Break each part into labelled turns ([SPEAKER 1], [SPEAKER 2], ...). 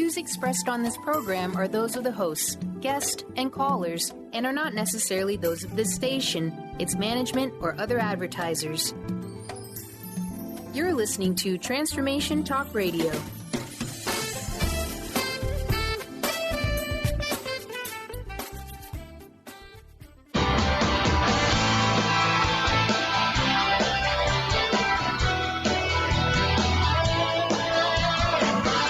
[SPEAKER 1] views expressed on this program are those of the hosts, guests, and callers, and are not necessarily those of this station, its management, or other advertisers. You're listening to Transformation Talk Radio.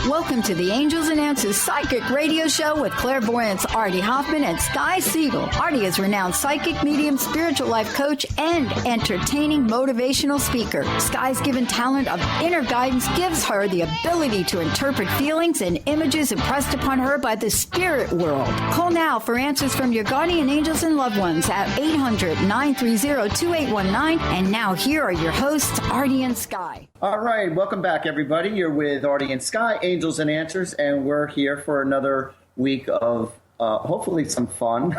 [SPEAKER 2] Welcome to the Angels and Answers Psychic Radio Show with clairvoyants Artie Hoffman and Sky Siegell. Artie is renowned psychic, medium, spiritual life coach, and entertaining motivational speaker. Sky's given talent of inner guidance gives her the ability to interpret feelings and images impressed upon her by the spirit world. Call now for answers from your guardian angels and loved ones at 800-930-2819. And now here are your hosts, Artie and Sky.
[SPEAKER 3] All right, welcome back, everybody. You're with Artie and Sky, Angels and Answers, and we're here for another week of hopefully some fun,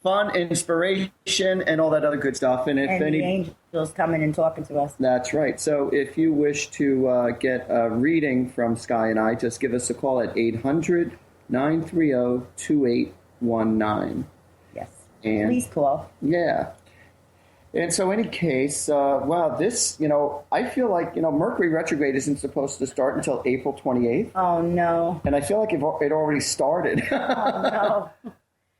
[SPEAKER 3] fun, inspiration, and all that other good stuff. And
[SPEAKER 4] the angels coming and talking to us.
[SPEAKER 3] That's right. So if you wish to get a reading from Sky and I, just give us a call at 800-930-2819.
[SPEAKER 4] Yes,
[SPEAKER 3] and
[SPEAKER 4] please call.
[SPEAKER 3] Yeah. And so, any case, wow, this, I feel like, Mercury retrograde isn't supposed to start until April 28th.
[SPEAKER 4] Oh, no.
[SPEAKER 3] And I feel like it already started.
[SPEAKER 4] Oh,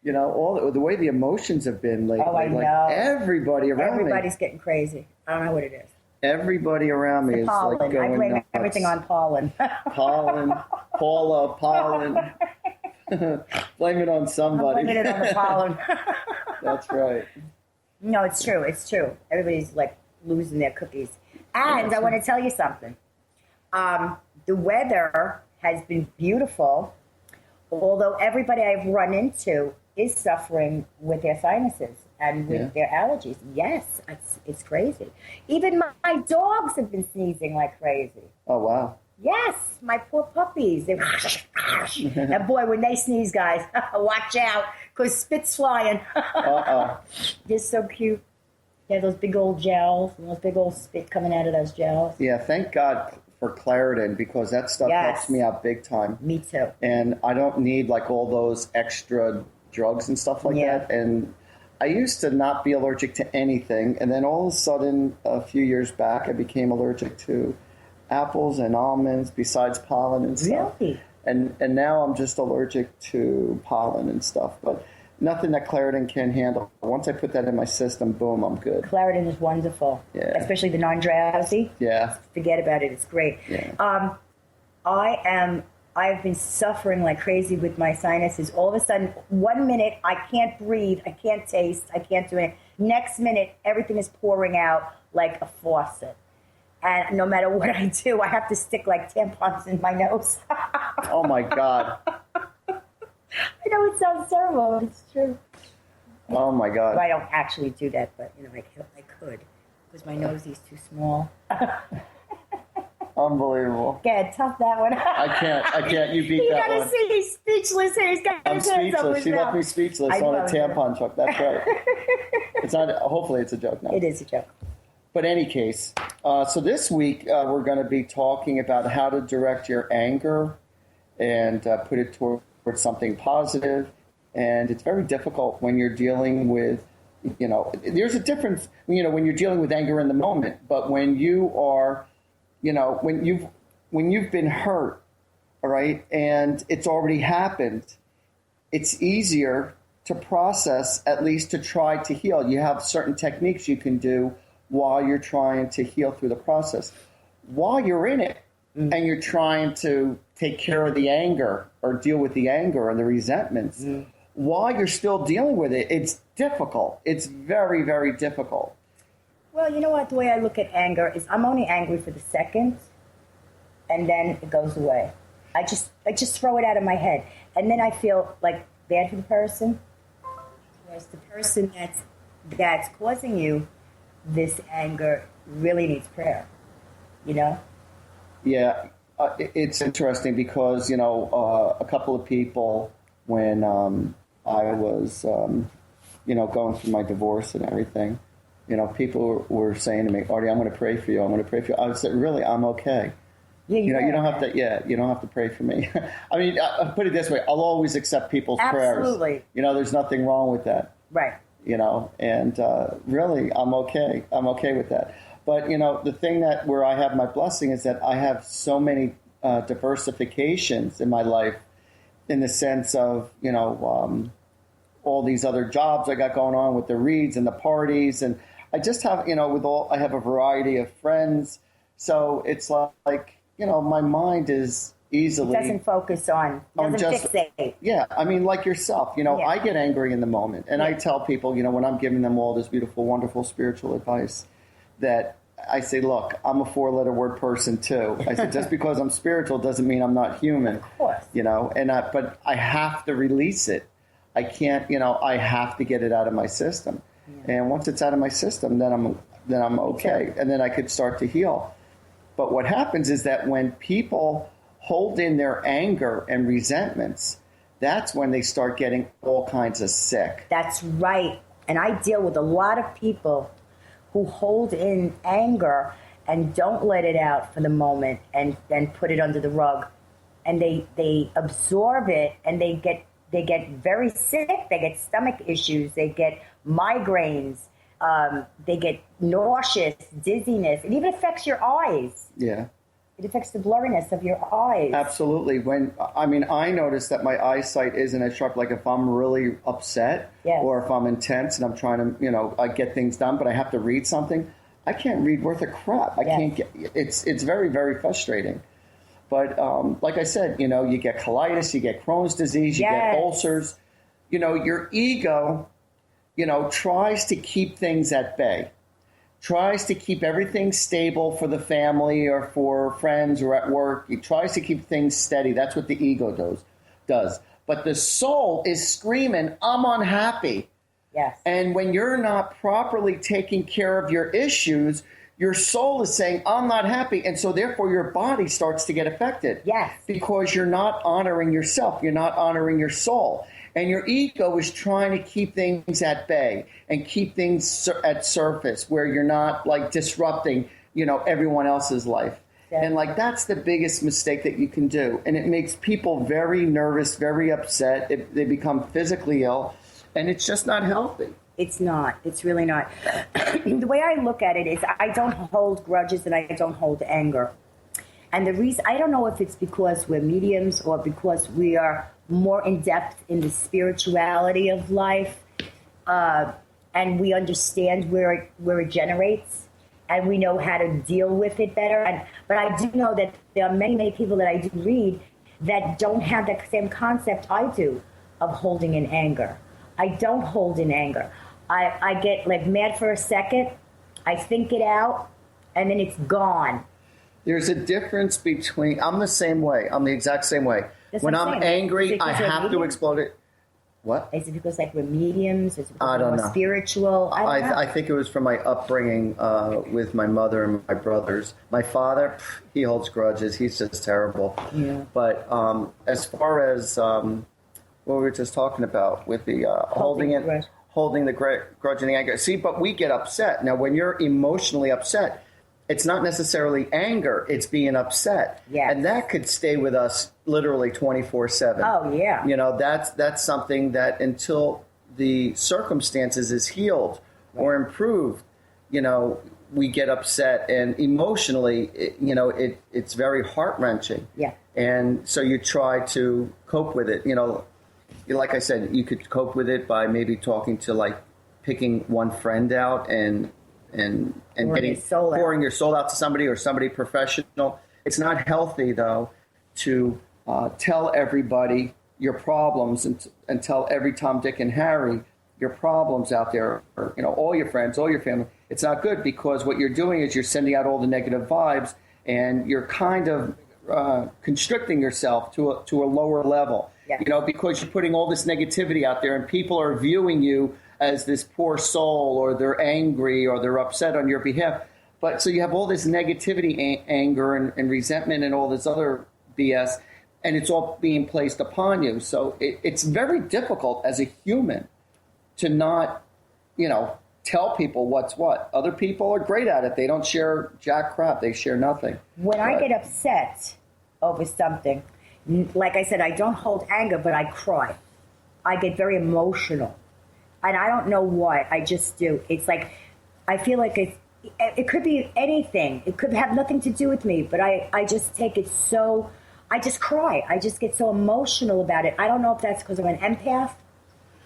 [SPEAKER 4] no.
[SPEAKER 3] All the way the emotions have been lately.
[SPEAKER 4] Oh, I know.
[SPEAKER 3] Like everybody around
[SPEAKER 4] Everybody's getting crazy. I don't know what it is.
[SPEAKER 3] Everybody around me is
[SPEAKER 4] pollen.
[SPEAKER 3] like going
[SPEAKER 4] I blame
[SPEAKER 3] nuts.
[SPEAKER 4] everything on pollen.
[SPEAKER 3] Pollen, Paula, pollen. Blame it on somebody.
[SPEAKER 4] I'm blaming it on the pollen.
[SPEAKER 3] That's right.
[SPEAKER 4] No, it's true. It's true. Everybody's like losing their cookies. And I want to tell you something. The weather has been beautiful, although everybody I've run into is suffering with their sinuses and with their allergies. Yes, it's crazy. Even my dogs have been sneezing like crazy.
[SPEAKER 3] Oh, wow.
[SPEAKER 4] Yes, my poor puppies. And boy, when they sneeze, guys, watch out, because spit's flying. They're so cute. They have those big old gels and those big old spit coming out of those gels.
[SPEAKER 3] Yeah, thank God for Claritin, because that stuff helps me out big time.
[SPEAKER 4] Me too.
[SPEAKER 3] And I don't need like all those extra drugs and stuff like that. And I used to not be allergic to anything. And then all of a sudden, a few years back, I became allergic to apples and almonds besides pollen and stuff.
[SPEAKER 4] Really?
[SPEAKER 3] And now I'm just allergic to pollen and stuff. But nothing that Claritin can handle. Once I put that in my system, boom, I'm good.
[SPEAKER 4] Claritin is wonderful.
[SPEAKER 3] Yeah.
[SPEAKER 4] Especially the non-drowsy.
[SPEAKER 3] Yeah.
[SPEAKER 4] Forget about it. It's great.
[SPEAKER 3] Yeah.
[SPEAKER 4] I've been suffering like crazy with my sinuses. All of a sudden, 1 minute, I can't breathe, I can't taste, I can't do anything. Next minute, everything is pouring out like a faucet. And no matter what I do, I have to stick like tampons in my nose.
[SPEAKER 3] Oh, my God.
[SPEAKER 4] I know it sounds terrible, but it's true.
[SPEAKER 3] Oh, my God.
[SPEAKER 4] I don't actually do that, but, I could. Because my nose is too small.
[SPEAKER 3] Unbelievable.
[SPEAKER 4] Get tough that one.
[SPEAKER 3] I can't. You beat that one.
[SPEAKER 4] You gotta see, he's speechless here. He's got
[SPEAKER 3] I'm
[SPEAKER 4] his hands up
[SPEAKER 3] speechless.
[SPEAKER 4] his
[SPEAKER 3] She left
[SPEAKER 4] mouth.
[SPEAKER 3] me speechless on a tampon truck. That's right. It's not. Hopefully, it's a joke now.
[SPEAKER 4] It is a joke.
[SPEAKER 3] But any case, so this week we're going to be talking about how to direct your anger and put it towards something positive. And it's very difficult when you're dealing with, there's a difference, when you're dealing with anger in the moment. But when you are, when you've been hurt, all right, and it's already happened, it's easier to process, at least to try to heal. You have certain techniques you can do while you're trying to heal through the process. While you're in it and you're trying to take care of the anger or deal with the anger and the resentments, while you're still dealing with it, it's difficult. It's very, very difficult.
[SPEAKER 4] Well, you know what? The way I look at anger is I'm only angry for the second, and then it goes away. I just throw it out of my head. And then I feel like bad for the person. Whereas the person that's causing you this anger really needs prayer,
[SPEAKER 3] Yeah, it's interesting because, a couple of people, when I was, going through my divorce and everything, people were saying to me, Artie, I'm going to pray for you. I'm going to pray for you. I said, really, I'm okay.
[SPEAKER 4] Yeah,
[SPEAKER 3] you don't have to. Yeah, you don't have to pray for me. I mean, I'll put it this way: I'll always accept people's prayers.
[SPEAKER 4] Absolutely.
[SPEAKER 3] There's nothing wrong with that.
[SPEAKER 4] Right.
[SPEAKER 3] And really, I'm okay. I'm okay with that. But the thing where I have my blessing is that I have so many diversifications in my life, in the sense of all these other jobs I got going on with the reads and the parties, and I just have I have a variety of friends, so it's like my mind is easily.
[SPEAKER 4] It doesn't focus on, doesn't fixate.
[SPEAKER 3] Yeah, I mean, like yourself, I get angry in the moment, and I tell people, when I'm giving them all this beautiful, wonderful spiritual advice, that I say, look, I'm a 4-letter word person too. I said, just because I'm spiritual doesn't mean I'm not human.
[SPEAKER 4] Of course.
[SPEAKER 3] But I have to release it. I can't, I have to get it out of my system. Yeah. And once it's out of my system, then I'm okay, and then I could start to heal. But what happens is that when people hold in their anger and resentments, that's when they start getting all kinds of sick.
[SPEAKER 4] That's right. And I deal with a lot of people who hold in anger and don't let it out for the moment and then put it under the rug. And they absorb it, and they get very sick. They get stomach issues. They get migraines. They get nauseous, dizziness. It even affects your eyes.
[SPEAKER 3] Yeah.
[SPEAKER 4] It affects the blurriness of your eyes.
[SPEAKER 3] Absolutely. I notice that my eyesight isn't as sharp. Like if I'm really upset,
[SPEAKER 4] yes,
[SPEAKER 3] or if I'm intense and I'm trying to, I get things done, but I have to read something, I can't read worth a crap. I can't get. It's very, very frustrating. But like I said, you get colitis, you get Crohn's disease, you get ulcers. Your ego, tries to keep things at bay, tries to keep everything stable for the family or for friends or at work. It tries to keep things steady. That's what the ego does. But the soul is screaming, I'm unhappy.
[SPEAKER 4] Yes.
[SPEAKER 3] And when you're not properly taking care of your issues, your soul is saying, I'm not happy. And so therefore your body starts to get affected.
[SPEAKER 4] Yes.
[SPEAKER 3] Because you're not honoring yourself. You're not honoring your soul. And your ego is trying to keep things at bay and keep things at surface where you're not like disrupting, everyone else's life. Yeah. And like that's the biggest mistake that you can do. And it makes people very nervous, very upset. They become physically ill, and it's just not healthy.
[SPEAKER 4] It's not. It's really not. The way I look at it is I don't hold grudges and I don't hold anger. And the reason, I don't know if it's because we're mediums or because we are more in depth in the spirituality of life, and we understand where it generates, and we know how to deal with it better. But I do know that there are many, many people that I do read that don't have that same concept I do of holding in anger. I don't hold in anger. I get like mad for a second, I think it out, and then it's gone.
[SPEAKER 3] There's a difference between, I'm the same way. I'm the exact same way. When I'm angry, I have to explode it. What?
[SPEAKER 4] Is it because like we're mediums? Is it because
[SPEAKER 3] I don't know.
[SPEAKER 4] Spiritual?
[SPEAKER 3] I think it was from my upbringing with my mother and my brothers. My father, he holds grudges. He's just terrible.
[SPEAKER 4] Yeah.
[SPEAKER 3] But as far as what we were just talking about with the holding the grudge and the anger. See, but we get upset. Now, when you're emotionally upset, it's not necessarily anger, it's being upset.
[SPEAKER 4] Yes.
[SPEAKER 3] And that could stay with us literally 24/7.
[SPEAKER 4] Oh, yeah.
[SPEAKER 3] That's something that until the circumstances is healed or improved, we get upset, and emotionally, it's very heart-wrenching.
[SPEAKER 4] Yeah.
[SPEAKER 3] And so you try to cope with it. Like I said, you could cope with it by maybe talking to picking one friend out and pouring your soul out to somebody or somebody professional. It's not healthy, though, to tell everybody your problems and tell every Tom, Dick, and Harry your problems out there, or, all your friends, all your family. It's not good, because what you're doing is you're sending out all the negative vibes, and you're kind of constricting yourself to a lower level, because you're putting all this negativity out there, and people are viewing you as this poor soul, or they're angry, or they're upset on your behalf. But so you have all this negativity, anger, and resentment, and all this other BS, and it's all being placed upon you. So it's very difficult as a human to not, tell people what's what. Other people are great at it. They don't share jack crap. They share nothing.
[SPEAKER 4] When I get upset over something, like I said, I don't hold anger, but I cry. I get very emotional. And I don't know why. I just do. It's like, I feel like it could be anything. It could have nothing to do with me, but I just take it so, I just cry. I just get so emotional about it. I don't know if that's because I'm an empath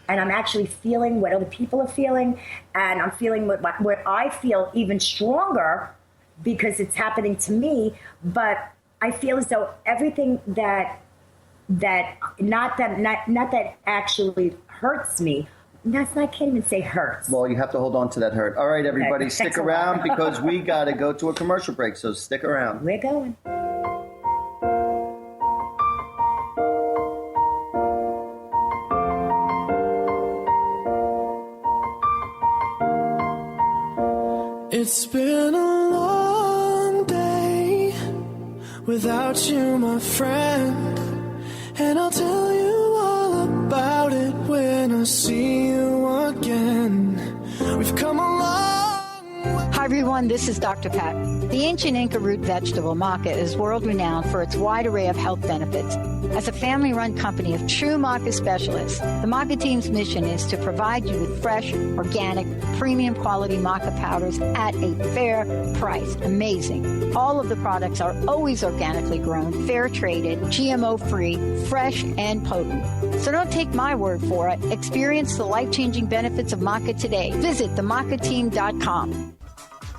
[SPEAKER 4] and I'm actually feeling what other people are feeling, and I'm feeling what I feel even stronger because it's happening to me. But I feel as though everything that actually hurts me. I can't even say hurts.
[SPEAKER 3] Well, you have to hold on to that hurt. All right, everybody, stick around because we got to go to a commercial break. So stick around.
[SPEAKER 4] We're going.
[SPEAKER 5] It's been a long day without you, my friend, and I'll tell you all about it when I see you again. We've come a long way.
[SPEAKER 2] Hi, everyone. This is Dr. Pat. The ancient Inca root vegetable maca is world-renowned for its wide array of health benefits. As a family-run company of true maca specialists, the maca team's mission is to provide you with fresh, organic, premium quality maca powders at a fair price. Amazing. All of the products are always organically grown, fair-traded, GMO-free, fresh, and potent. So don't take my word for it. Experience the life-changing benefits of maca today. Visit themacateam.com.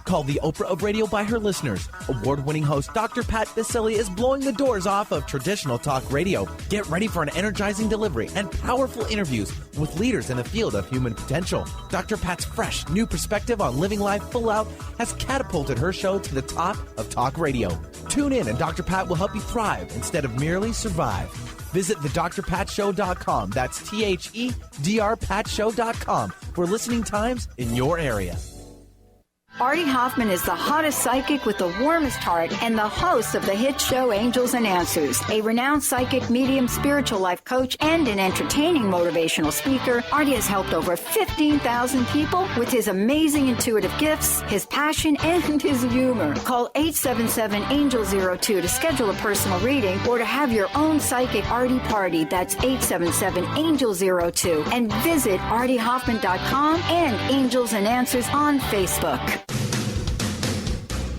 [SPEAKER 6] Called the Oprah of radio by her listeners, award-winning host Dr. Pat Baccili is blowing the doors off of traditional talk radio. Get ready for an energizing delivery and powerful interviews with leaders in the field of human potential. Dr. Pat's fresh, new perspective on living life full out has catapulted her show to the top of talk radio. Tune in and Dr. Pat will help you thrive instead of merely survive. Visit thedrpatshow.com. That's THEDRPatshow.com for listening times in your area.
[SPEAKER 2] Artie Hoffman is the hottest psychic with the warmest heart and the host of the hit show Angels and Answers. A renowned psychic, medium, spiritual life coach, and an entertaining motivational speaker, Artie has helped over 15,000 people with his amazing intuitive gifts, his passion, and his humor. Call 877-ANGEL-02 to schedule a personal reading or to have your own psychic Artie party. That's 877-ANGEL-02. And visit ArtieHoffman.com and Angels and Answers on Facebook.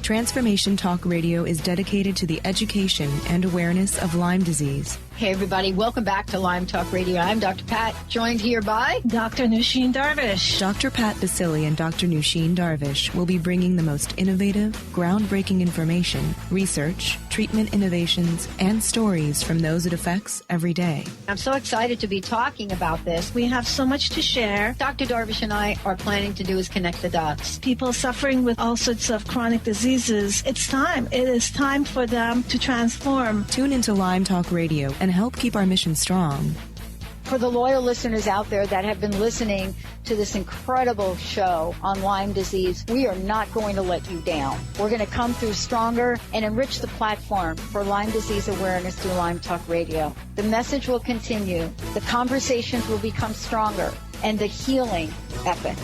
[SPEAKER 7] Transformation Talk Radio is dedicated to the education and awareness of Lyme disease.
[SPEAKER 2] Hey, everybody. Welcome back to Lyme Talk Radio. I'm Dr. Pat, joined here by
[SPEAKER 8] Dr. Nusheen Darvish.
[SPEAKER 7] Dr. Pat Baccili and Dr. Nusheen Darvish will be bringing the most innovative, groundbreaking information, research, treatment innovations, and stories from those it affects every day.
[SPEAKER 2] I'm so excited to be talking about this.
[SPEAKER 8] We have so much to share.
[SPEAKER 2] Dr. Darvish and I are planning to do is connect the dots.
[SPEAKER 8] People suffering with all sorts of chronic diseases, it's time. It is time for them to transform.
[SPEAKER 7] Tune into Lyme Talk Radio and help keep our mission strong.
[SPEAKER 2] For the loyal listeners out there that have been listening to this incredible show on Lyme disease, we are not going to let you down. We're going to come through stronger and enrich the platform for Lyme disease awareness through Lyme Talk Radio. The message will continue, the conversations will become stronger, and the healing epic.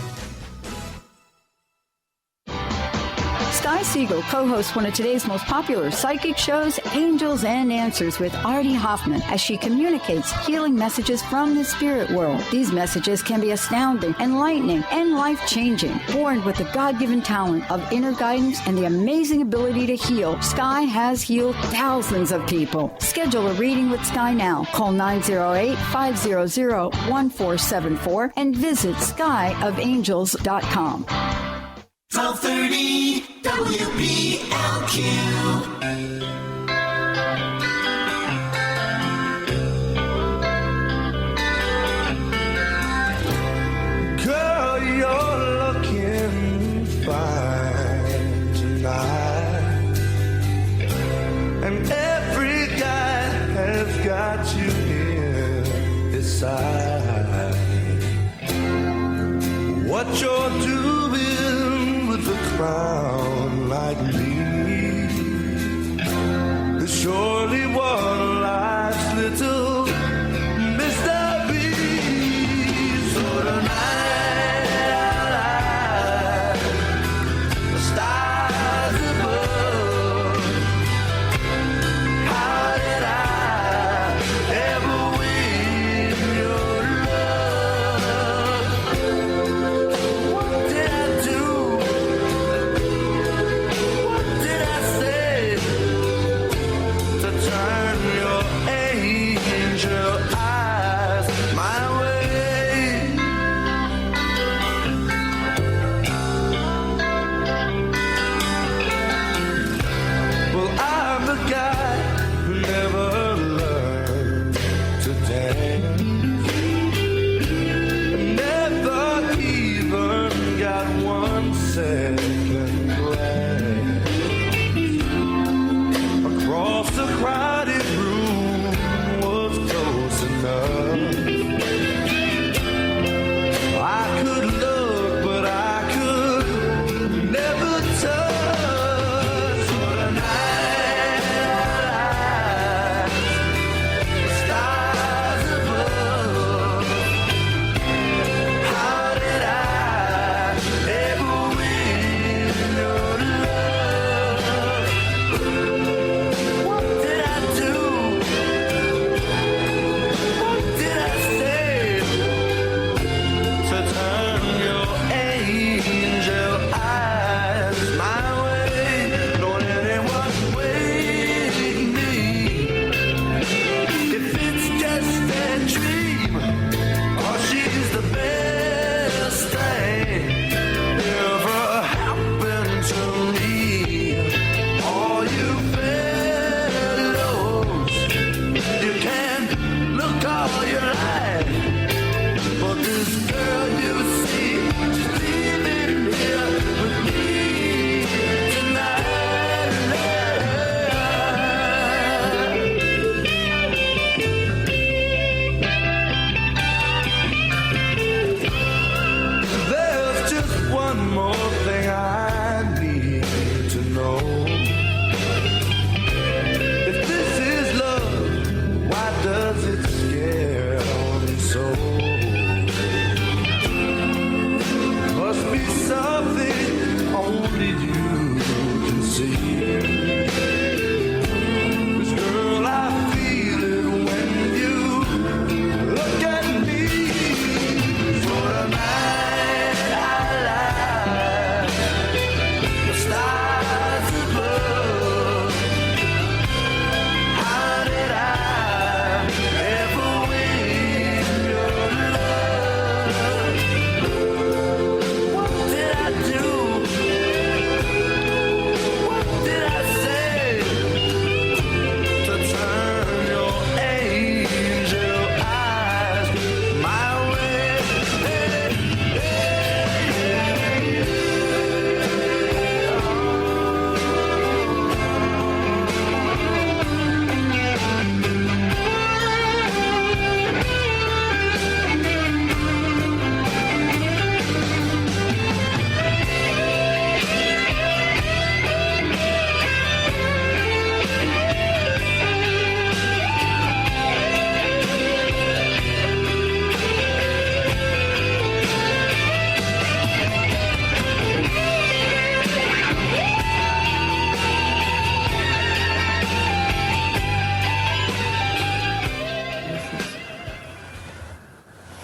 [SPEAKER 2] Sky Siegell co-hosts one of today's most popular psychic shows, Angels and Answers with Artie Hoffman, as she communicates healing messages from the spirit world. These messages can be astounding, enlightening, and life-changing. Born with the God-given talent of inner guidance and the amazing ability to heal, Sky has healed thousands of people. Schedule a reading with Sky now. Call 908-500-1474 and visit skyofangels.com.
[SPEAKER 9] 1230 WBLQ.
[SPEAKER 5] Girl, you're looking fine tonight, and every guy has got you in his side. What you're doing with the crown like me is surely one of life's little mysteries. So tonight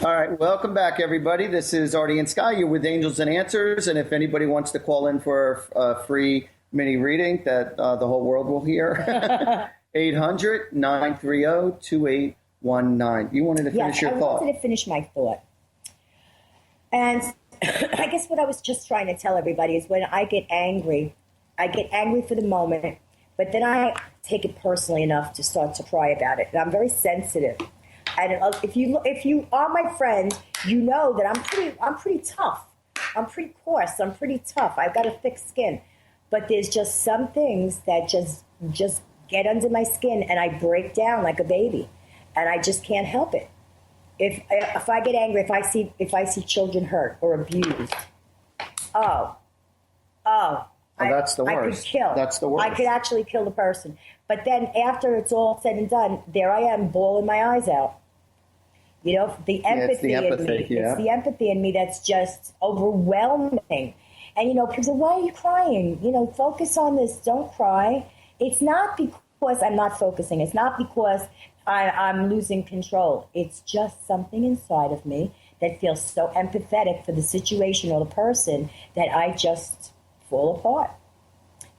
[SPEAKER 3] All right, welcome back, everybody. This is Artie and Sky. You're with Angels and Answers, and if anybody wants to call in for a free mini reading that the whole world will hear, 800-930-2819. You wanted to finish your thought.
[SPEAKER 4] I wanted to finish my thought. And I guess what I was just trying to tell everybody is when I get angry for the moment, but then I take it personally enough to start to cry about it. And I'm very sensitive. And if you are my friend, you know that I'm pretty tough. I'm pretty coarse. I'm pretty tough. I've got a thick skin. But there's just some things that just get under my skin, and I break down like a baby, and I just can't help it. If I get angry, if I see children hurt or abused,
[SPEAKER 3] that's the worst.
[SPEAKER 4] I could kill.
[SPEAKER 3] That's the worst.
[SPEAKER 4] I could actually kill the person. But then after it's all said and done, there I am bawling my eyes out. You know, the empathy in me. It's the empathy in me that's just overwhelming. And, you know, people say, why are you crying? You know, focus on this. Don't cry. It's not because I'm not focusing. It's not because I'm losing control. It's just something inside of me that feels so empathetic for the situation or the person that I just fall apart.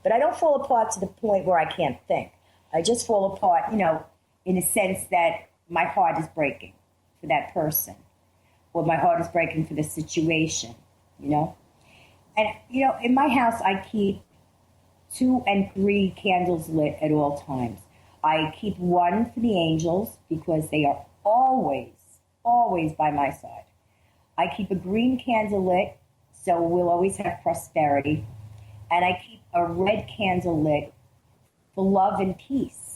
[SPEAKER 4] But I don't fall apart to the point where I can't think. I just fall apart, you know, in a sense that my heart is breaking for that person, or my heart is breaking for the situation, you know? And, you know, in my house, I keep 2 and 3 candles lit at all times. I keep one for the angels because they are always by my side. I keep a green candle lit, so we'll always have prosperity. And I keep a red candle lit for love and peace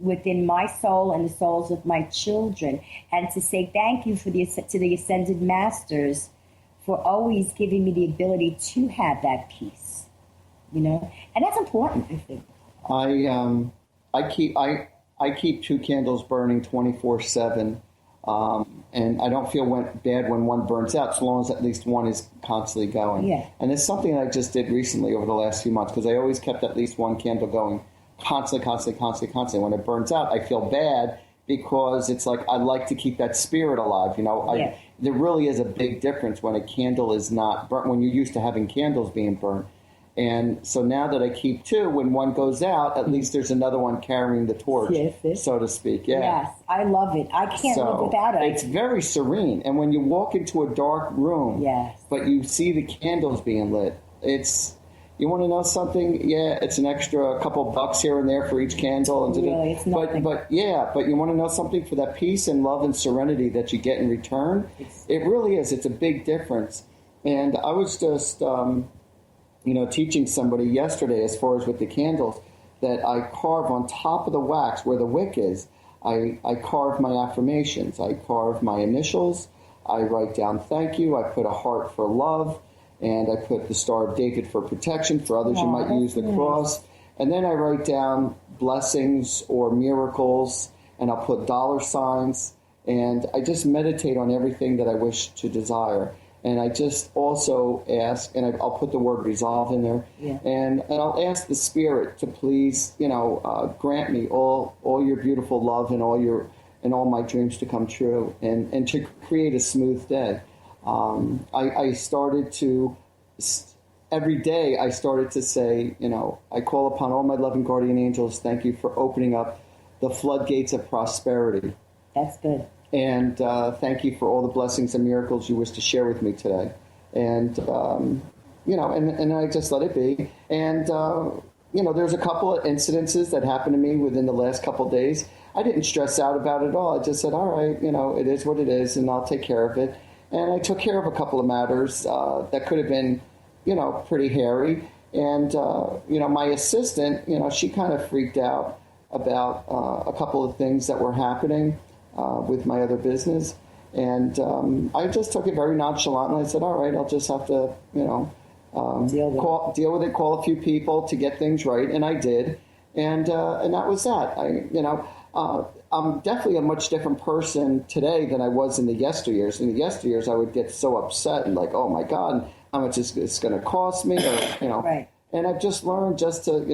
[SPEAKER 4] within my soul and the souls of my children, and to say thank you to the Ascended Masters for always giving me the ability to have that peace, you know, and that's important, I think. I keep 2 candles burning 24/7, and I don't feel bad when one burns out, so long as at least one is constantly going. Yeah.
[SPEAKER 3] And it's something that I just did recently over the last few months, because I always kept at least one candle going constantly. When it burns out, I feel bad, because it's like I like to keep that spirit alive. You know, there really is a big difference when a candle is not burnt, when you're used to having candles being burnt. And so now that I keep 2, when one goes out, at least there's another one carrying the torch, so to speak. Yeah.
[SPEAKER 4] Yes, I love it. I can't live without it.
[SPEAKER 3] It's very serene. And when you walk into a dark room, but you see the candles being lit, you want to know something? Yeah, it's an extra couple bucks here and there for each candle. And
[SPEAKER 4] really, it's nothing.
[SPEAKER 3] But you want to know something? For that peace and love and serenity that you get in return, it really is. It's a big difference. And I was just, teaching somebody yesterday, as far as with the candles, that I carve on top of the wax where the wick is. I carve my affirmations. I carve my initials. I write down thank you. I put a heart for love. And I put the Star of David for protection. For others, you might use the cross. And then I write down blessings or miracles, and I'll put $signs. And I just meditate on everything that I wish to desire. And I just also ask, and I'll put the word resolve in there. Yeah. And I'll ask the Spirit to please, grant me all your beautiful love and all my dreams to come true, and to create a smooth day. I started to, every day I started to say, I call upon all my loving guardian angels, thank you for opening up the floodgates of prosperity.
[SPEAKER 4] That's good.
[SPEAKER 3] And thank you for all the blessings and miracles you wish to share with me today. And, and I just let it be. And, there's a couple of incidences that happened to me within the last couple of days. I didn't stress out about it at all. I just said, all right, it is what it is, and I'll take care of it. And I took care of a couple of matters that could have been, pretty hairy. And, my assistant, she kind of freaked out about a couple of things that were happening with my other business. And I just took it very nonchalantly. I said, all right, I'll just have to, deal with it, call a few people to get things right. And I did. And that was that. I'm definitely a much different person today than I was in the yesteryears. In the yesteryears, I would get so upset and like, oh my God, how much is this going to cost me? Or,
[SPEAKER 4] Right.
[SPEAKER 3] And I've just learned just to,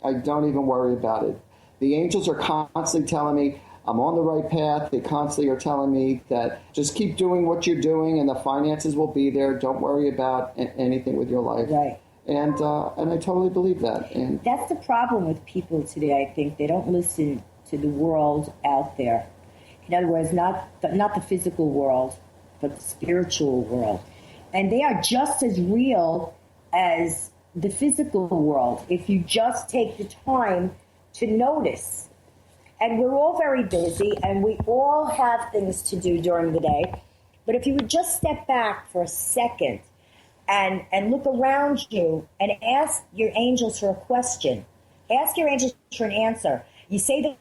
[SPEAKER 3] I don't even worry about it. The angels are constantly telling me, I'm on the right path. They constantly are telling me that just keep doing what you're doing and the finances will be there. Don't worry about anything with your life.
[SPEAKER 4] Right.
[SPEAKER 3] And I totally believe that. And
[SPEAKER 4] that's the problem with people today, I think. They don't listen to the world out there. In other words, not the physical world, but the spiritual world. And they are just as real as the physical world if you just take the time to notice. And we're all very busy, and we all have things to do during the day. But if you would just step back for a second and look around you and ask your angels for a question. Ask your angels for an answer. You say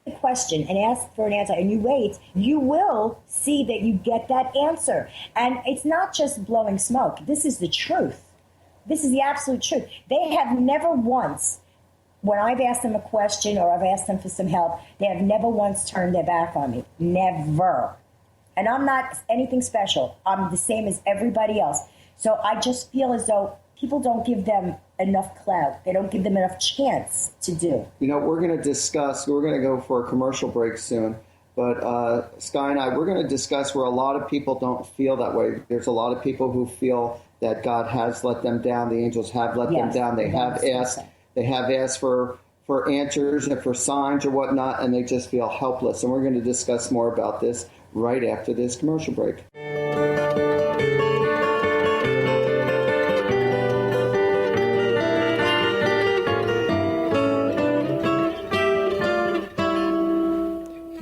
[SPEAKER 4] the question and ask for an answer, and you wait, you will see that you get that answer. And it's not just blowing smoke. This is the truth. This is the absolute truth. They have never once, when I've asked them a question or I've asked them for some help, they have never once turned their back on me. Never. And I'm not anything special. I'm the same as everybody else. So I just feel as though people don't give them enough clout. They don't give them enough chance to do.
[SPEAKER 3] You know, we're going to go for a commercial break soon. But Sky and I, we're going to discuss where a lot of people don't feel that way. There's a lot of people who feel that God has let them down. The angels have let them down. They have asked for answers and for signs or whatnot, and they just feel helpless. And we're going to discuss more about this right after this commercial break.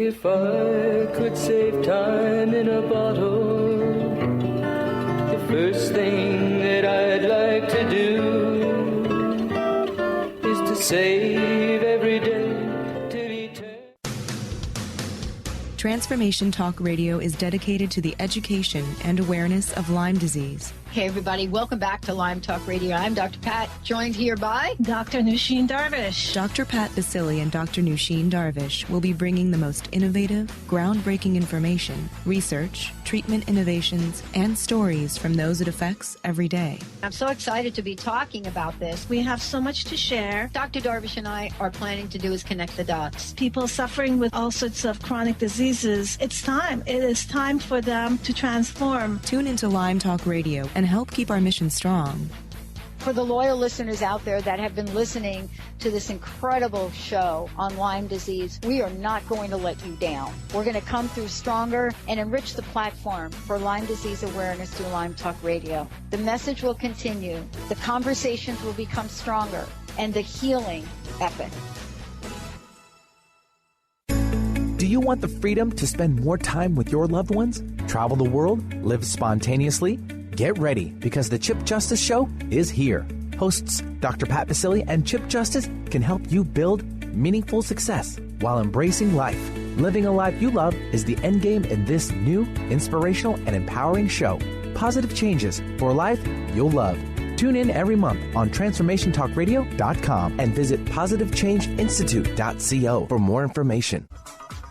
[SPEAKER 10] If I could save time in a bottle, the first thing that I'd like to do is to save every day till eternity.
[SPEAKER 7] Transformation Talk Radio is dedicated to the education and awareness of Lyme disease.
[SPEAKER 2] Hey, everybody. Welcome back to Lyme Talk Radio. I'm Dr. Pat, joined here by
[SPEAKER 8] Dr. Nusheen Darvish.
[SPEAKER 7] Dr. Pat Basili and Dr. Nusheen Darvish will be bringing the most innovative, groundbreaking information, research, treatment innovations, and stories from those it affects every day.
[SPEAKER 2] I'm so excited to be talking about this.
[SPEAKER 8] We have so much to share.
[SPEAKER 2] Dr. Darvish and I are planning to do is connect the dots.
[SPEAKER 8] People suffering with all sorts of chronic diseases, it's time. It is time for them to transform.
[SPEAKER 7] Tune into Lyme Talk Radio and help keep our mission strong.
[SPEAKER 2] For the loyal listeners out there that have been listening to this incredible show on Lyme disease, we are not going to let you down. We're going to come through stronger and enrich the platform for Lyme disease awareness through Lyme Talk Radio. The message will continue, the conversations will become stronger, and the healing epic.
[SPEAKER 6] Do you want the freedom to spend more time with your loved ones? Travel the world? Live spontaneously? Get ready, because the Chip Justice Show is here. Hosts Dr. Pat Basili and Chip Justice can help you build meaningful success while embracing life. Living a life you love is the end game in this new, inspirational, and empowering show. Positive changes for a life you'll love. Tune in every month on TransformationTalkRadio.com and visit PositiveChangeInstitute.co for more information.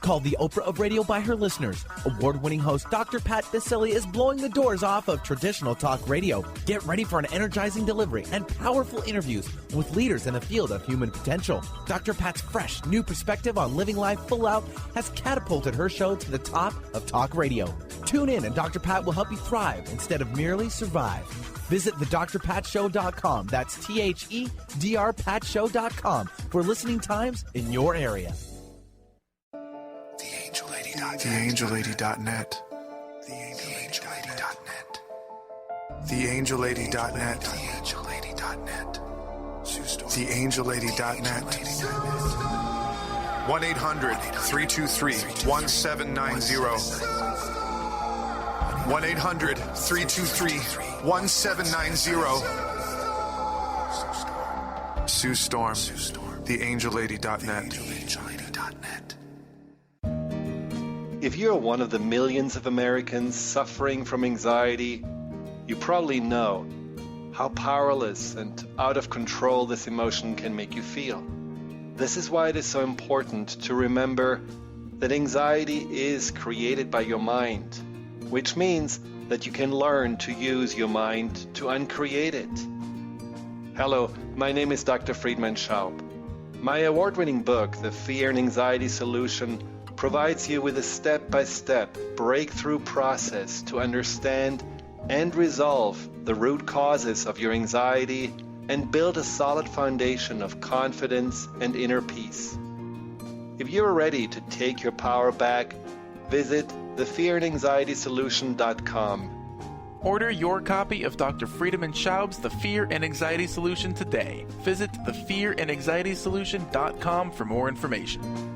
[SPEAKER 6] Called the Oprah of radio by her listeners, award-winning host Dr. Pat Basili is blowing the doors off of traditional talk radio. Get ready for an energizing delivery and powerful interviews with leaders in the field of human potential. Dr. Pat's fresh, new perspective on living life full out has catapulted her show to the top of talk radio. Tune in and Dr. Pat will help you thrive instead of merely survive. Visit thedrpatshow.com. That's THEDRPatshow.com for listening times in your area.
[SPEAKER 11] TheAngelLady.net. TheAngelLady.net. TheAngelLady.net. 1-800-323-1790. 1-800-323-1790. Sue Storm. TheAngelLady.net.
[SPEAKER 12] If you're one of the millions of Americans suffering from anxiety, you probably know how powerless and out of control this emotion can make you feel. This is why it is so important to remember that anxiety is created by your mind, which means that you can learn to use your mind to uncreate it. Hello, my name is Dr. Friedman Schaub. My award-winning book, The Fear and Anxiety Solution, provides you with a step-by-step breakthrough process to understand and resolve the root causes of your anxiety and build a solid foundation of confidence and inner peace. If you're ready to take your power back, visit thefearandanxietysolution.com.
[SPEAKER 13] Order your copy of Dr. Friedemann Schaub's The Fear and Anxiety Solution today. Visit thefearandanxietysolution.com for more information.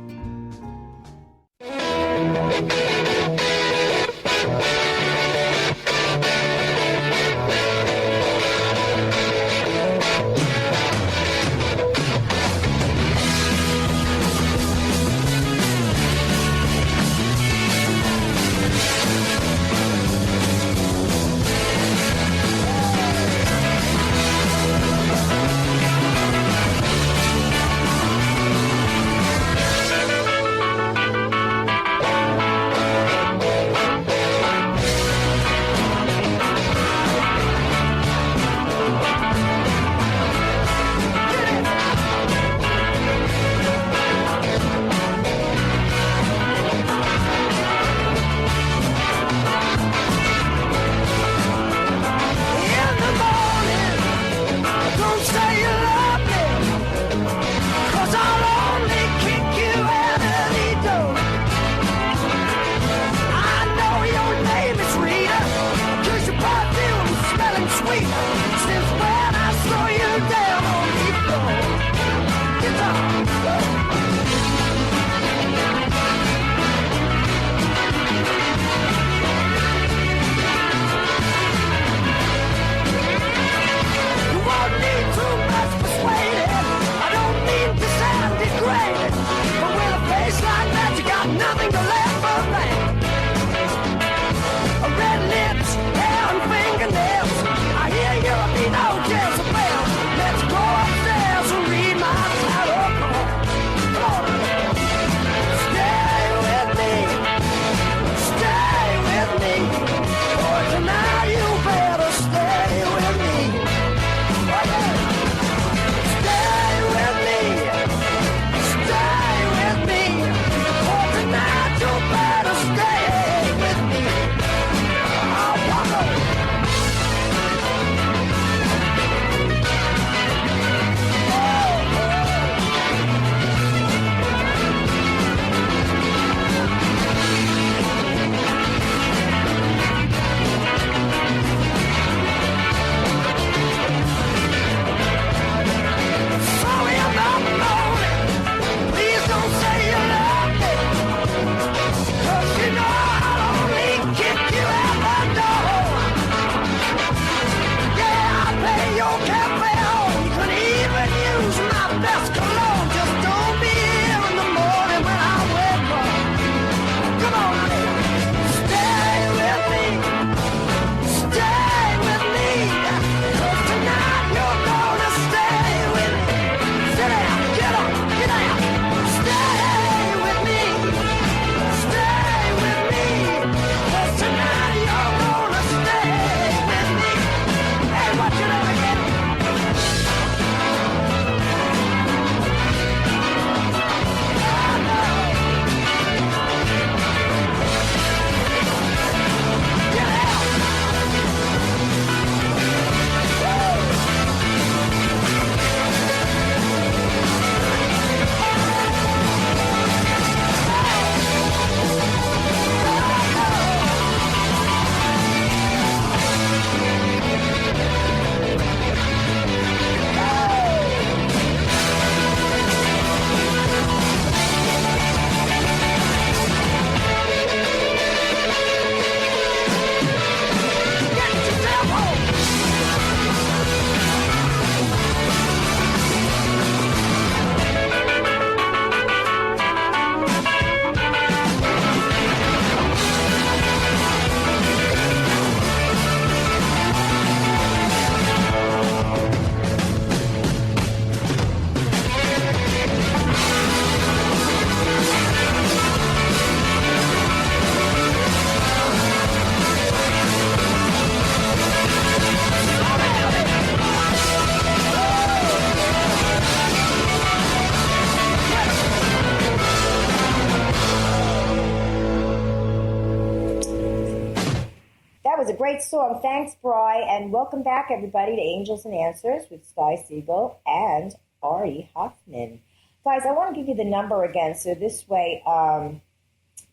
[SPEAKER 4] was a great song. Thanks, Bri, and welcome back, everybody, to Angels and Answers with Sky Siegell and Artie Hoffman. Guys, I want to give you the number again, so this way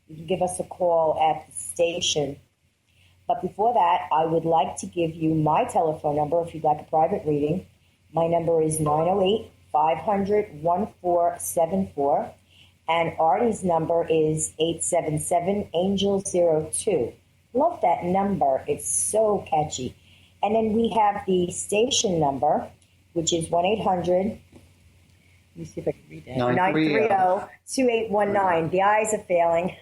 [SPEAKER 4] you can give us a call at the station. But before that, I would like to give you my telephone number if you'd like a private reading. My number is 908-500-1474, and Artie's number is 877-ANGEL-02. Love that number. It's so catchy. And then we have the station number, which is 1-800. Let me see if I can read that. 930-2819. The eyes are failing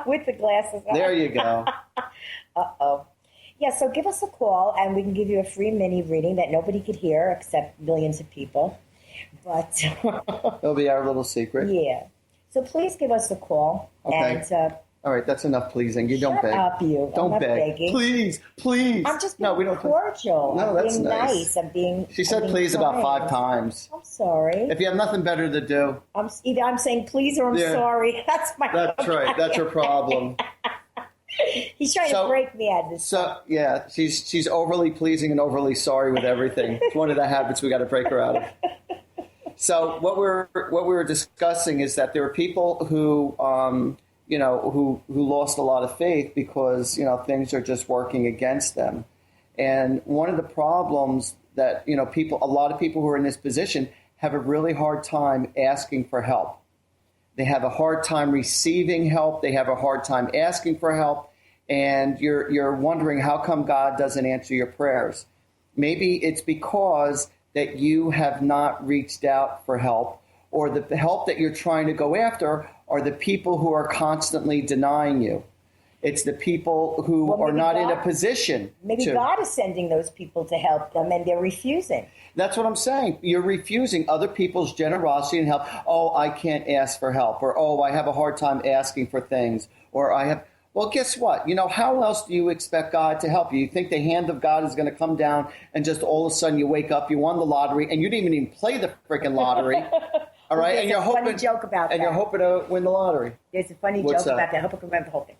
[SPEAKER 4] with the glasses on.
[SPEAKER 3] There you go.
[SPEAKER 4] Uh-oh. Yeah, so give us a call, and we can give you a free mini reading that nobody could hear except millions of people. But
[SPEAKER 3] it'll be our little secret.
[SPEAKER 4] Yeah. So please give us a call.
[SPEAKER 3] Okay.
[SPEAKER 4] And,
[SPEAKER 3] all right, that's enough pleasing. You don't beg.
[SPEAKER 4] Shut up, you.
[SPEAKER 3] Don't
[SPEAKER 4] I'm not
[SPEAKER 3] beg.
[SPEAKER 4] begging.
[SPEAKER 3] Please.
[SPEAKER 4] I'm just being cordial.
[SPEAKER 3] No,
[SPEAKER 4] I'm
[SPEAKER 3] that's
[SPEAKER 4] being
[SPEAKER 3] nice.
[SPEAKER 4] I'm being.
[SPEAKER 3] She said please
[SPEAKER 4] kind.
[SPEAKER 3] about 5 times.
[SPEAKER 4] I'm sorry.
[SPEAKER 3] If you have nothing better to do.
[SPEAKER 4] Either I'm saying please or I'm sorry. That's my.
[SPEAKER 3] That's right. That's your problem.
[SPEAKER 4] He's trying to break me out of this.
[SPEAKER 3] So yeah, she's overly pleasing and overly sorry with everything. It's one of the habits we got to break her out of. So what we were discussing is that there are people who who lost a lot of faith because things are just working against them, and one of the problems that a lot of people who are in this position have a really hard time asking for help. They have a hard time receiving help. They have a hard time asking for help. And you're wondering how come God doesn't answer your prayers. Maybe it's because that you have not reached out for help, or the help that you're trying to go after are the people who are constantly denying you. It's the people who are not in a position.
[SPEAKER 4] Maybe God is sending those people to help them, and they're refusing.
[SPEAKER 3] That's what I'm saying. You're refusing other people's generosity and help. Oh, I can't ask for help. Or, oh, I have a hard time asking for things. Or I have... Well, guess what? How else do you expect God to help you? You think the hand of God is going to come down and just all of a sudden you wake up, you won the lottery, and you didn't even play the freaking lottery. All right?
[SPEAKER 4] And you're hoping, funny joke about
[SPEAKER 3] and
[SPEAKER 4] that.
[SPEAKER 3] you're hoping to win the lottery.
[SPEAKER 4] There's a funny joke about that. I hope I can remember the whole thing.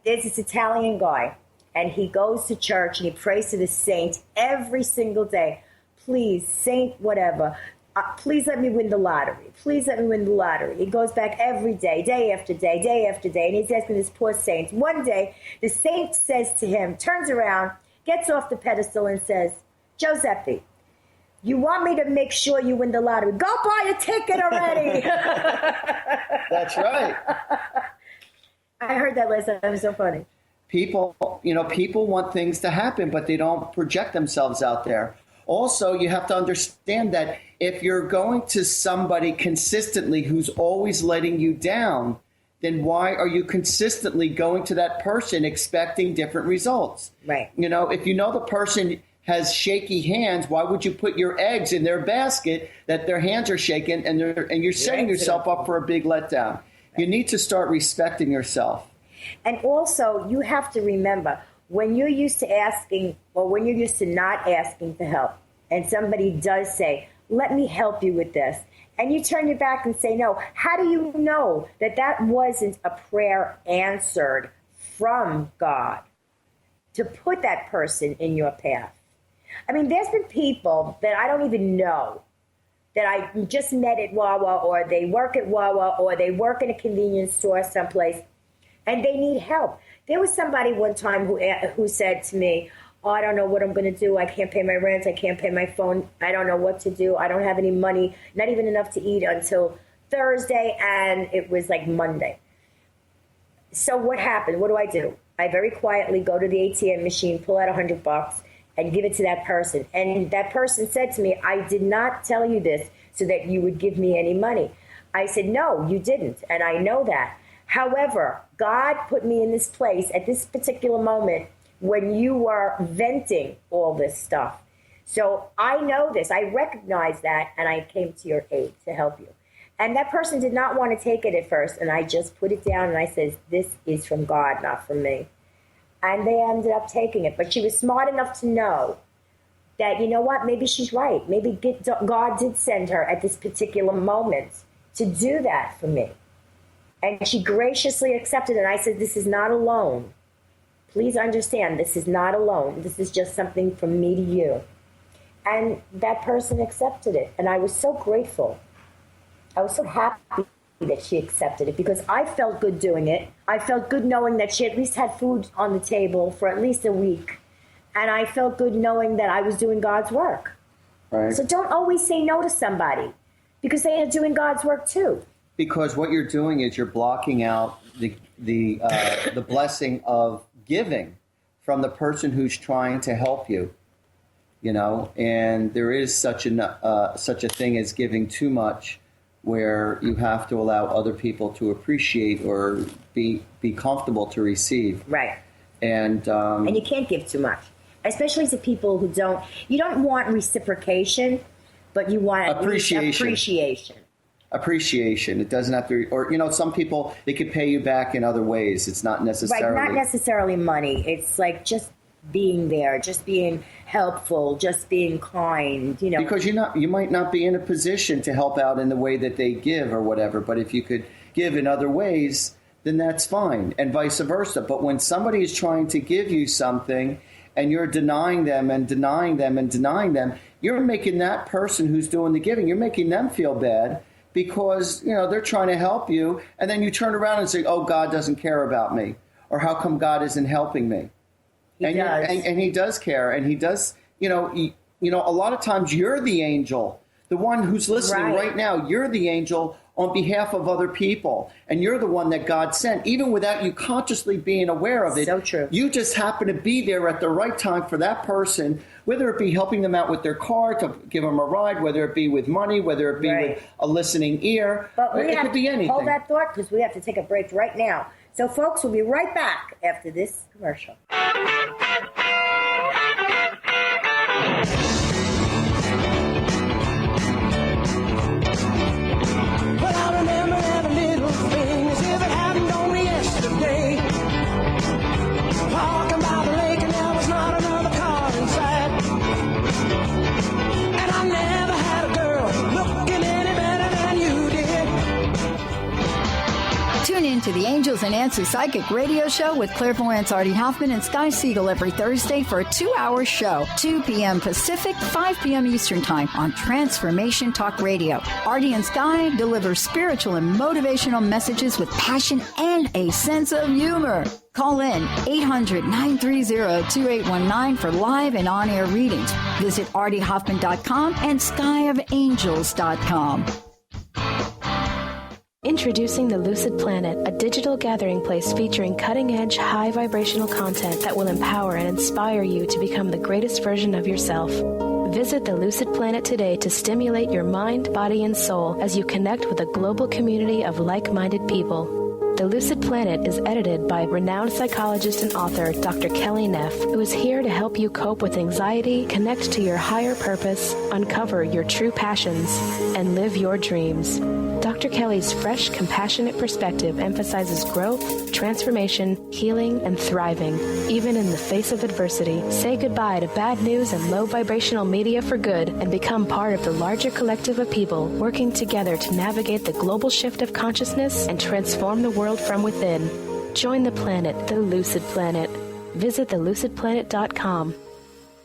[SPEAKER 4] There's this Italian guy, and he goes to church and he prays to the saint every single day. Please, saint whatever, please let me win the lottery. Please let me win the lottery. He goes back every day, day after day, day after day, and he's asking this poor saint. One day, the saint says to him, turns around, gets off the pedestal and says, Giuseppe, you want me to make sure you win the lottery? Go buy a ticket already.
[SPEAKER 3] That's right.
[SPEAKER 4] I heard that last time. It was so funny.
[SPEAKER 3] People want things to happen, but they don't project themselves out there. Also, you have to understand that if you're going to somebody consistently who's always letting you down, then why are you consistently going to that person expecting different results?
[SPEAKER 4] Right.
[SPEAKER 3] If you know the person has shaky hands, why would you put your eggs in their basket that their hands are shaking and you're setting yourself up for a big letdown? Right. You need to start respecting yourself.
[SPEAKER 4] And also, you have to remember, when you're used to asking, or when you're used to not asking for help, and somebody does say, let me help you with this, and you turn your back and say no, how do you know that that wasn't a prayer answered from God to put that person in your path? I mean, there's been people that I don't even know that I just met at Wawa, or they work at Wawa, or they work in a convenience store someplace, and they need help. There was somebody one time who said to me, oh, I don't know what I'm going to do. I can't pay my rent. I can't pay my phone. I don't know what to do. I don't have any money, not even enough to eat until Thursday, and it was like Monday. So what happened? What do? I very quietly go to the ATM machine, pull out $100, and give it to that person. And that person said to me, I did not tell you this so that you would give me any money. I said, no, you didn't, and I know that. However, God put me in this place at this particular moment when you were venting all this stuff. So I know this. I recognize that, and I came to your aid to help you. And that person did not want to take it at first, and I just put it down, and I said, this is from God, not from me. And they ended up taking it. But she was smart enough to know that, you know what, maybe she's right. Maybe God did send her at this particular moment to do that for me. And she graciously accepted it. And I said, this is not a loan. please understand this is not a loan. This is just something from me to you. And that person accepted it. And I was so grateful. I was so happy that she accepted it because I felt good doing it. I felt good knowing that she at least had food on the table for at least a week. And I felt good knowing that I was doing God's work.
[SPEAKER 3] Right.
[SPEAKER 4] So don't always say no to somebody because they are doing God's work too.
[SPEAKER 3] Because what you're doing is you're blocking out the blessing of giving from the person who's trying to help you. You know, and there is such a thing as giving too much, where you have to allow other people to appreciate or be comfortable to receive.
[SPEAKER 4] Right.
[SPEAKER 3] And
[SPEAKER 4] you can't give too much, especially to people who don't. You don't want reciprocation, but you want appreciation. Appreciation.
[SPEAKER 3] It doesn't have to, or, you know, some people, they could pay you back in other ways. It's not necessarily.
[SPEAKER 4] Right, not necessarily money. It's like just being there, just being helpful, just being kind, you know.
[SPEAKER 3] Because you might not be in a position to help out in the way that they give or whatever, but if you could give in other ways, then that's fine, and vice versa. But when somebody is trying to give you something and you're denying them and denying them and denying them, you're making that person who's doing the giving, you're making them feel bad because, you know, they're trying to help you, and then you turn around and say, oh, God doesn't care about me, or how come God isn't helping me? And he does care, and he does, you know, a lot of times you're the angel, the one who's listening right now. You're the angel on behalf of other people, and you're the one that God sent, even without you consciously being aware of it.
[SPEAKER 4] So true.
[SPEAKER 3] You just happen to be there at the right time for that person, whether it be helping them out with their car to give them a ride, whether it be with money, whether it be with a listening ear.
[SPEAKER 4] But
[SPEAKER 3] it could be anything.
[SPEAKER 4] Hold that thought, because we have to take a break right now. So, folks, we'll be right back after this commercial.
[SPEAKER 5] Well, I remember every little thing as if it happened only yesterday. Walking by the lake and there was not another car inside. And I never had a girl looking any better than you did.
[SPEAKER 2] Tune in to the Angels and Answers Psychic Radio Show with clairvoyants Artie Hoffman and Sky Siegell every Thursday for a 2-hour show, 2 p.m. Pacific, 5 p.m. Eastern Time on Transformation Talk Radio. Artie and Sky deliver spiritual and motivational messages with passion and a sense of humor. Call in 800-930-2819 for live and on-air readings. Visit artiehoffman.com and skyofangels.com.
[SPEAKER 14] Introducing the Lucid Planet, a digital gathering place featuring cutting-edge, high-vibrational content that will empower and inspire you to become the greatest version of yourself. Visit the Lucid Planet today to stimulate your mind, body, and soul as you connect with a global community of like-minded people. The Lucid Planet is edited by renowned psychologist and author Dr. Kelly Neff, who is here to help you cope with anxiety, connect to your higher purpose, uncover your true passions, and live your dreams. Dr. Kelly's fresh, compassionate perspective emphasizes growth, transformation, healing, and thriving, even in the face of adversity. Say goodbye to bad news and low vibrational media for good and become part of the larger collective of people working together to navigate the global shift of consciousness and transform the world from within. Join the planet, the Lucid Planet. Visit thelucidplanet.com.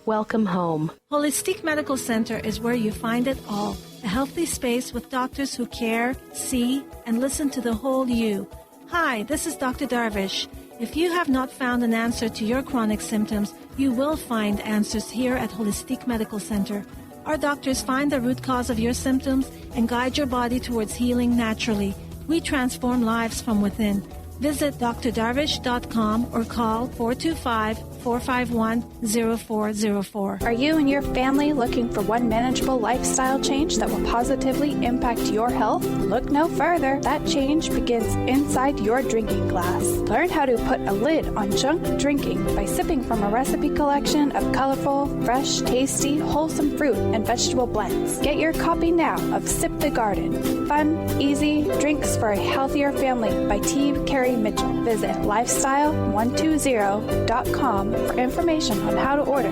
[SPEAKER 14] Welcome home.
[SPEAKER 8] Holistic Medical Center is where you find it all. A healthy space with doctors who care, see, and listen to the whole you. Hi, this is Dr. Darvish. If you have not found an answer to your chronic symptoms, you will find answers here at Holistic Medical Center. Our doctors find the root cause of your symptoms and guide your body towards healing naturally. We transform lives from within. Visit drdarvish.com or call 425-451-0404.
[SPEAKER 15] Are you and your family looking for one manageable lifestyle change that will positively impact your health? Look no further. That change begins inside your drinking glass. Learn how to put a lid on junk drinking by sipping from a recipe collection of colorful, fresh, tasty, wholesome fruit and vegetable blends. Get your copy now of Sip the Garden. Fun, easy drinks for a healthier family by T. Carey Mitchell. Visit lifestyle120.com for information on how to order.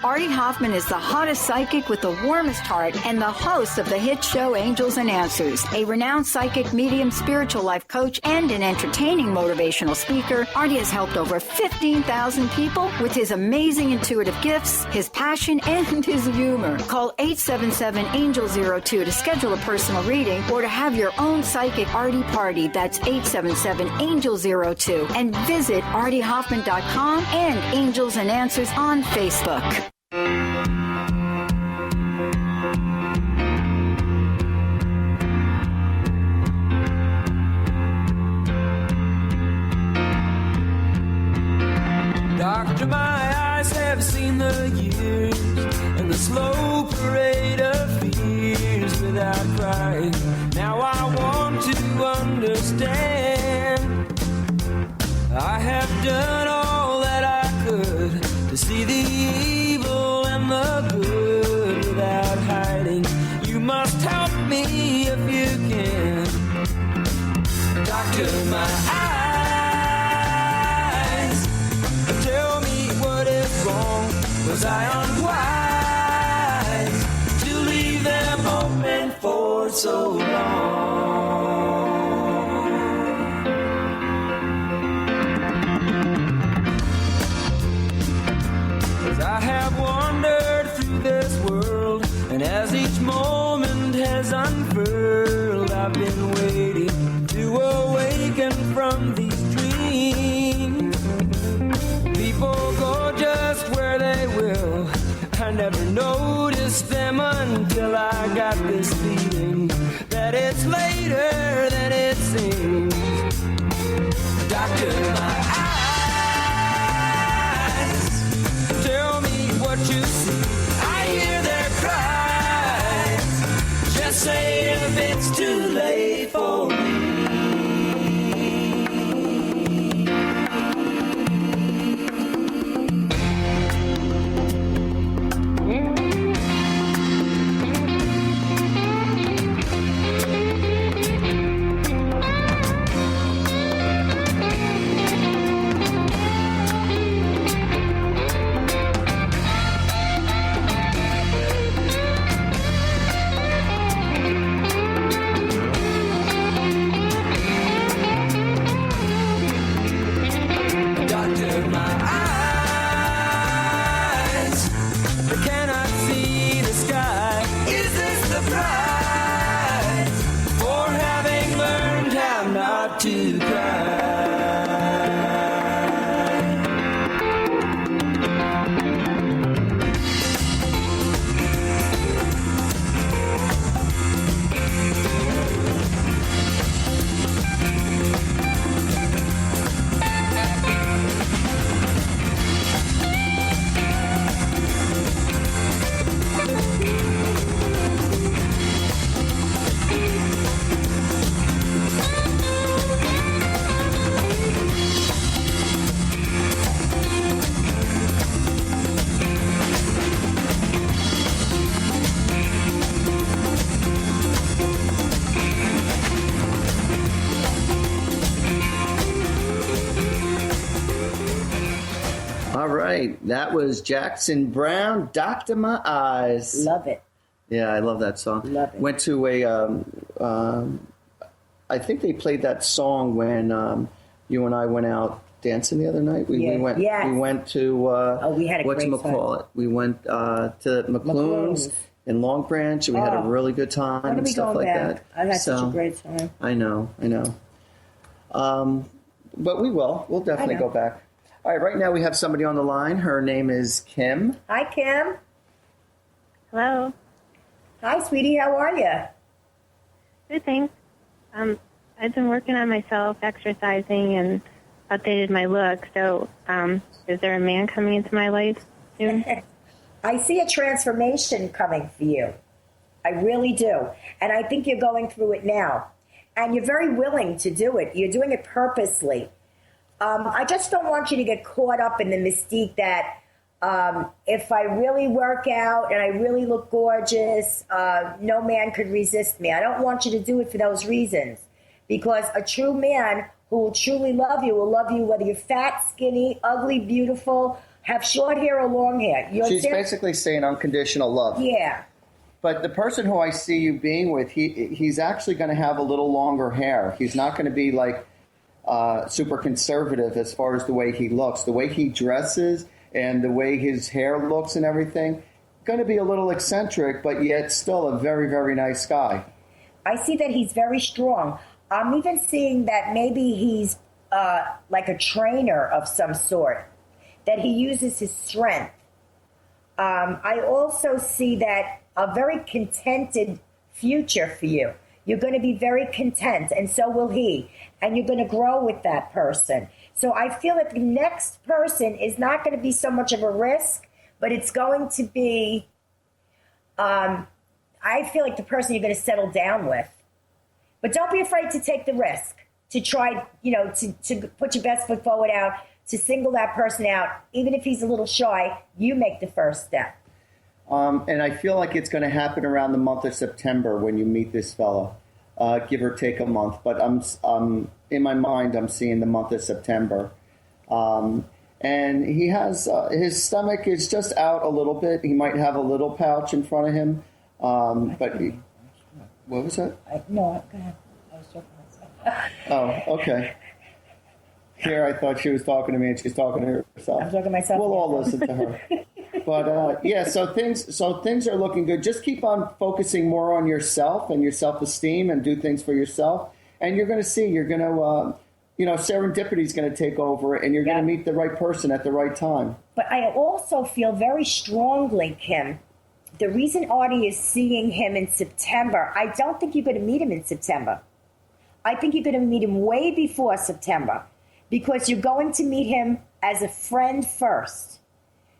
[SPEAKER 2] Artie Hoffman is the hottest psychic with the warmest heart and the host of the hit show Angels and Answers. A renowned psychic, medium, spiritual life coach, and an entertaining motivational speaker, Artie has helped over 15,000 people with his amazing intuitive gifts, his passion, and his humor. Call 877-ANGEL-02 to schedule a personal reading or to have your own psychic Artie party. That's 877-ANGEL-02. And visit artiehoffman.com and Angels and Answers on Facebook.
[SPEAKER 5] Doctor, my eyes have seen the years and the slow parade of fears without crying. Now I want to understand. I have done all that I could to see the evil and the good without hiding. You must help me if you can. Doctor, my eyes, tell me what is wrong. Was I unwise to leave them open for so long? 'Cause I have wandered through this world, and as each moment has unfurled, I've been waiting to awaken from these dreams. People go just where they will. I never noticed them until I got this feeling that it's later than it seems. Doctor, my eyes, tell me what you see. I hear their cries. Just say if it's too late for me.
[SPEAKER 3] That was Jackson Browne, Doctor My Eyes.
[SPEAKER 4] Love it.
[SPEAKER 3] Yeah, I love that song.
[SPEAKER 4] Love it.
[SPEAKER 3] Went to a, I think they played that song when you and I went out dancing the other night. We went.
[SPEAKER 4] Yes.
[SPEAKER 3] We went to.
[SPEAKER 4] We had a great time.
[SPEAKER 3] We went to McClune's in Long Branch, and we had a really good time and stuff like that.
[SPEAKER 4] I had such a great time.
[SPEAKER 3] I know. But we will. We'll definitely go back. All right, right now we have somebody on the line. Her name is Kim.
[SPEAKER 4] Hi, Kim.
[SPEAKER 16] Hello.
[SPEAKER 4] Hi, sweetie. How are you?
[SPEAKER 16] Good, thanks. I've been working on myself, exercising, and updated my look. So, is there a man coming into my life soon?
[SPEAKER 4] I see a transformation coming for you. I really do. And I think you're going through it now. And you're very willing to do it. You're doing it purposely. I just don't want you to get caught up in the mystique that if I really work out and I really look gorgeous, no man could resist me. I don't want you to do it for those reasons. Because a true man who will truly love you will love you whether you're fat, skinny, ugly, beautiful, have short hair or long hair.
[SPEAKER 3] She's basically saying unconditional love.
[SPEAKER 4] Yeah.
[SPEAKER 3] But the person who I see you being with, he's actually going to have a little longer hair. He's not going to be like super conservative as far as the way he looks. The way he dresses and the way his hair looks and everything, going to be a little eccentric, but yet still a very, very nice guy.
[SPEAKER 4] I see that he's very strong. I'm even seeing that maybe he's like a trainer of some sort, that he uses his strength. I also see that a very contented future for you. You're going to be very content, and so will he. And you're going to grow with that person. So I feel that the next person is not going to be so much of a risk, but it's going to be, I feel like the person you're going to settle down with. But don't be afraid to take the risk, to try, to put your best foot forward out, to single that person out. Even if he's a little shy, you make the first step.
[SPEAKER 3] And I feel like it's going to happen around the month of September when you meet this fellow, give or take a month. But I'm in my mind, I'm seeing the month of September. And he has his stomach is just out a little bit. He might have a little pouch in front of him. But what was that?
[SPEAKER 4] No, go ahead. I was joking myself.
[SPEAKER 3] Oh, okay. Here, I thought she was talking to me, and she's talking to herself.
[SPEAKER 4] I'm talking to myself.
[SPEAKER 3] We'll all listen to her. But so things are looking good. Just keep on focusing more on yourself and your self-esteem, and do things for yourself. And you're going to see. You're going to, serendipity is going to take over, and you're going to meet the right person at the right time.
[SPEAKER 4] But I also feel very strongly, Kim, the reason Artie is seeing him in September, I don't think you're going to meet him in September. I think you're going to meet him way before September, because you're going to meet him as a friend first.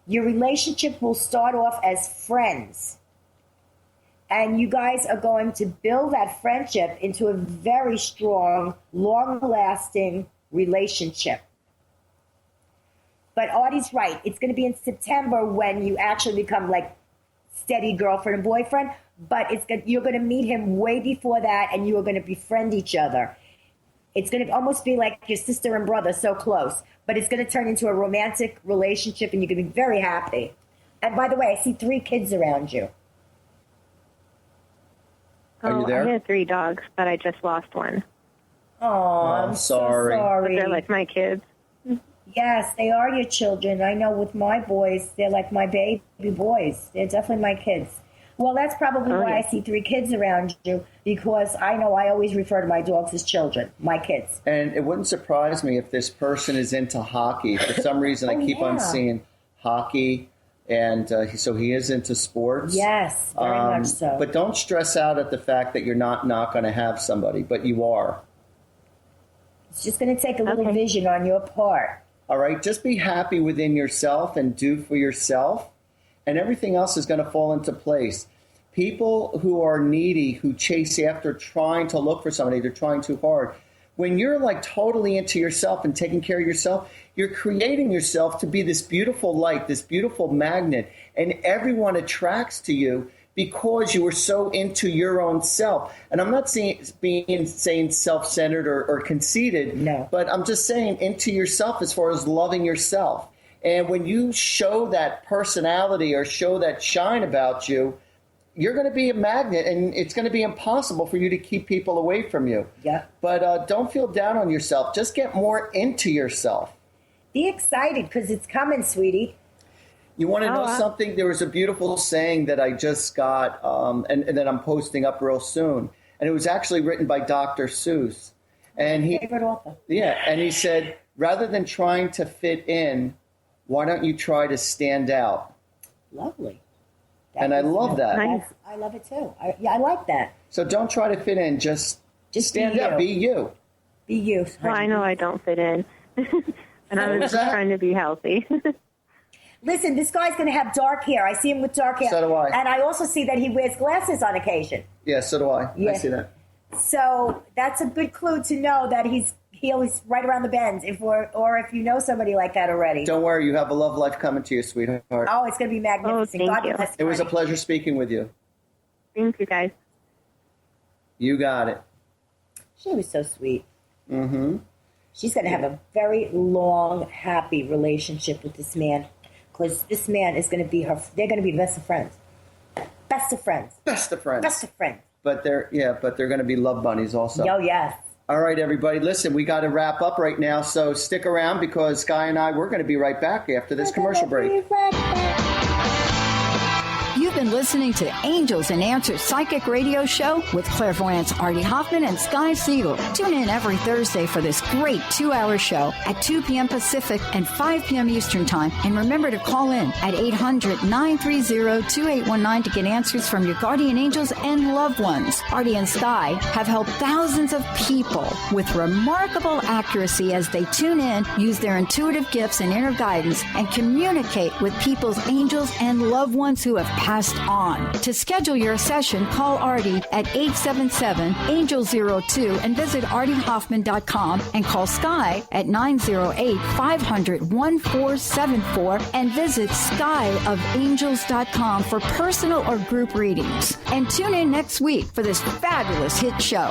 [SPEAKER 4] Your relationship will start off as friends. And you guys are going to build that friendship into a very strong, long-lasting relationship. But Artie's right. It's going to be in September when you actually become like steady girlfriend and boyfriend. But you're going to meet him way before that, and you are going to befriend each other. It's going to almost be like your sister and brother, so close. But it's going to turn into a romantic relationship, and you're going to be very happy. And by the way, I see 3 kids around you.
[SPEAKER 3] Are you there?
[SPEAKER 16] I had 3 dogs, but I just lost one.
[SPEAKER 4] Oh, I'm
[SPEAKER 3] sorry.
[SPEAKER 4] so sorry.
[SPEAKER 16] But they're like my kids.
[SPEAKER 4] Yes, they are your children. I know with my boys, they're like my baby boys. They're definitely my kids. Well, that's probably why I see 3 kids around you, because I know I always refer to my dogs as children, my kids.
[SPEAKER 3] And it wouldn't surprise me if this person is into hockey. For some reason, I keep on seeing hockey, and so he is into sports.
[SPEAKER 4] Yes, very much so.
[SPEAKER 3] But don't stress out at the fact that you're not going to have somebody, but you are.
[SPEAKER 4] It's just going to take a little vision on your part.
[SPEAKER 3] All right? Just be happy within yourself and do for yourself, and everything else is going to fall into place. People who are needy, who chase after trying to look for somebody, they're trying too hard. When you're like totally into yourself and taking care of yourself, you're creating yourself to be this beautiful light, this beautiful magnet, and everyone attracts to you because you are so into your own self. And I'm not saying self-centered or conceited,
[SPEAKER 4] no,
[SPEAKER 3] but I'm just saying into yourself as far as loving yourself. And when you show that personality or show that shine about you, you're going to be a magnet, and it's going to be impossible for you to keep people away from you.
[SPEAKER 4] Yeah.
[SPEAKER 3] But don't feel down on yourself. Just get more into yourself.
[SPEAKER 4] Be excited, because it's coming, sweetie.
[SPEAKER 3] You want to know something? There was a beautiful saying that I just got, and that I'm posting up real soon. And it was actually written by Dr. Seuss. And
[SPEAKER 4] favorite author.
[SPEAKER 3] Yeah, and he said, rather than trying to fit in, why don't you try to stand out?
[SPEAKER 4] Lovely.
[SPEAKER 3] And I love that.
[SPEAKER 4] I love it too. I like that.
[SPEAKER 3] So don't try to fit in. Just stand out. Be you.
[SPEAKER 4] Be you.
[SPEAKER 16] Well, I know I don't fit in. And I was just trying to be healthy.
[SPEAKER 4] Listen, this guy's going to have dark hair. I see him with dark hair.
[SPEAKER 3] So do I.
[SPEAKER 4] And I also see that he wears glasses on occasion.
[SPEAKER 3] Yeah, so do I.
[SPEAKER 4] Yeah.
[SPEAKER 3] I see that.
[SPEAKER 4] So that's a good clue to know that he's right around the bend, if you know somebody like that already.
[SPEAKER 3] Don't worry, you have a love life coming to you, sweetheart.
[SPEAKER 4] Oh, it's going to be magnificent.
[SPEAKER 16] Oh,
[SPEAKER 4] God
[SPEAKER 16] thank you.
[SPEAKER 4] bless.
[SPEAKER 3] It was a pleasure speaking with you.
[SPEAKER 16] Thank you, guys.
[SPEAKER 3] You got it.
[SPEAKER 4] She was so sweet.
[SPEAKER 3] Mm-hmm.
[SPEAKER 4] She's going to have a very long, happy relationship with this man. because this man is going to be her. They're going to be best of friends. Best of friends.
[SPEAKER 3] Best of friends.
[SPEAKER 4] Best of friends.
[SPEAKER 3] But they're going to be love bunnies also.
[SPEAKER 4] Oh, yes.
[SPEAKER 3] All right, everybody. Listen, we got to wrap up right now, so stick around because Sky and I, we're going to be right back after this commercial break.
[SPEAKER 2] You've been listening to Angels and Answers Psychic Radio Show with clairvoyants Artie Hoffman and Sky Siegell. Tune in every Thursday for this great 2-hour show at 2 p.m. Pacific and 5 p.m. Eastern Time. And remember to call in at 800-930-2819 to get answers from your guardian angels and loved ones. Artie and Sky have helped thousands of people with remarkable accuracy as they tune in, use their intuitive gifts and inner guidance, and communicate with people's angels and loved ones who have passed on. To schedule your session, call Artie at 877-ANGEL-02 and visit artiehoffman.com and call Sky at 908-500-1474 and visit skyofangels.com for personal or group readings. And tune in next week for this fabulous hit show.